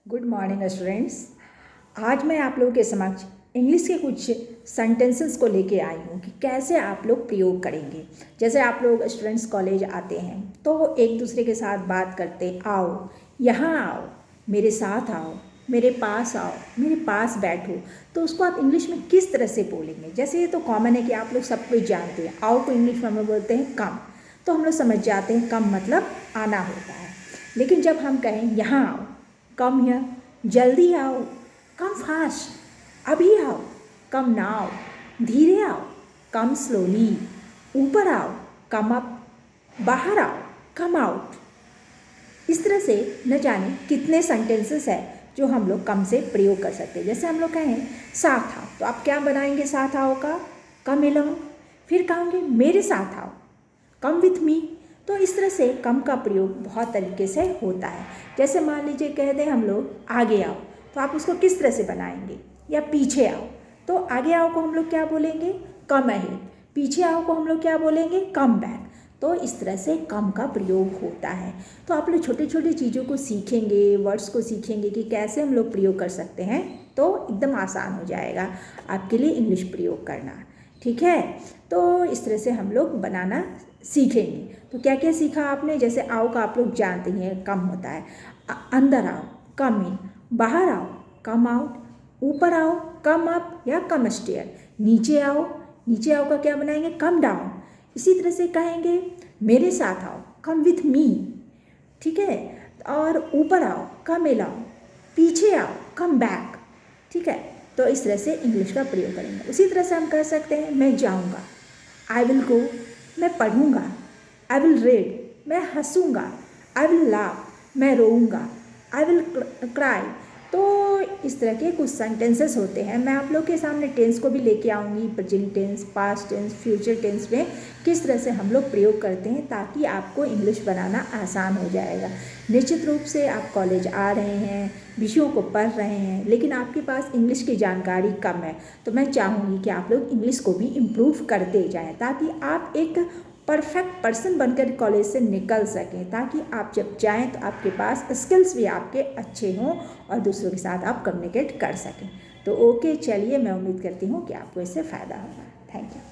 Good morning students. आज मैं आप लोगों के समक्ष इंग्लिश के कुछ सेंटेंसेस को लेके आई हूँ कि कैसे आप लोग प्रयोग करेंगे। जैसे आप लोग स्टूडेंट्स कॉलेज आते हैं तो एक दूसरे के साथ बात करते, आओ, यहाँ आओ, मेरे साथ आओ, मेरे पास आओ, मेरे पास बैठो, तो उसको आप इंग्लिश में किस तरह से बोलेंगे। जैसे ये तो कॉमन है कि आप लोग सब कुछ जानते हैं। आओ को इंग्लिश में हम लोग बोलते हैं कम, तो हम लोग समझ जाते हैं कम मतलब आना होता है। लेकिन जब हम कहें यहाँ आओ, कम हियर, जल्दी आओ, कम फास्ट, अभी आओ, कम नाउ, धीरे आओ, कम स्लोली, ऊपर आओ, कम अप, बाहर आओ, कम आउट। इस तरह से न जाने कितने सेंटेंसेस है जो हम लोग कम से प्रयोग कर सकते हैं। जैसे हम लोग कहें साथ आओ, तो आप क्या बनाएंगे साथ आओ का, कम एलोंग। फिर कहेंगे मेरे साथ आओ, कम विथ मी। तो इस तरह से कम का प्रयोग बहुत तरीके से होता है। जैसे मान लीजिए कह दें हम लोग आगे आओ, तो आप उसको किस तरह से बनाएंगे, या पीछे आओ, तो आगे आओ को हम लोग क्या बोलेंगे, कम अहेड। पीछे आओ को हम लोग क्या बोलेंगे, कम बैक। तो इस तरह से कम का प्रयोग होता है। तो आप लोग छोटी छोटी चीज़ों को सीखेंगे, वर्ड्स को सीखेंगे कि कैसे हम लोग प्रयोग कर सकते हैं, तो एकदम आसान हो जाएगा आपके लिए इंग्लिश प्रयोग करना। ठीक है, तो इस तरह से हम लोग बनाना सीखेंगे। तो क्या क्या सीखा आपने। जैसे आओ का आप लोग जानते हैं कम होता है, अंदर आओ, कम इन, बाहर आओ, कम आउट, ऊपर आओ, कम अप या कम स्टेयर, नीचे आओ, नीचे आओ का क्या बनाएंगे, कम डाउन। इसी तरह से कहेंगे मेरे साथ आओ, कम विथ मी। ठीक है, और ऊपर आओ, कम एलाओ, पीछे आओ, कम बैक। ठीक है, तो इस तरह से इंग्लिश का प्रयोग करेंगे। उसी तरह से हम कह सकते हैं मैं जाऊंगा, आई विल गो, मैं पढ़ूंगा, आई विल रीड, मैं हंसूंगा, आई विल लाफ, मैं रोऊंगा, आई विल क्राई। तो इस तरह के कुछ सेंटेंसेस होते हैं। मैं आप लोग के सामने टेंस को भी लेके आऊँगी, present tense, past tense, future tense में किस तरह से हम लोग प्रयोग करते हैं, ताकि आपको इंग्लिश बनाना आसान हो जाएगा। निश्चित रूप से आप कॉलेज आ रहे हैं, विषयों को पढ़ रहे हैं, लेकिन आपके पास इंग्लिश की जानकारी कम है, तो मैं चाहूँगी कि आप लोग इंग्लिश को भी इम्प्रूव करते जाएँ, ताकि आप एक परफेक्ट पर्सन बनकर कॉलेज से निकल सकें, ताकि आप जब जाएं तो आपके पास स्किल्स भी आपके अच्छे हों और दूसरों के साथ आप कम्युनिकेट कर सकें। तो ओके, चलिए, मैं उम्मीद करती हूँ कि आपको इससे फ़ायदा होगा। Thank you.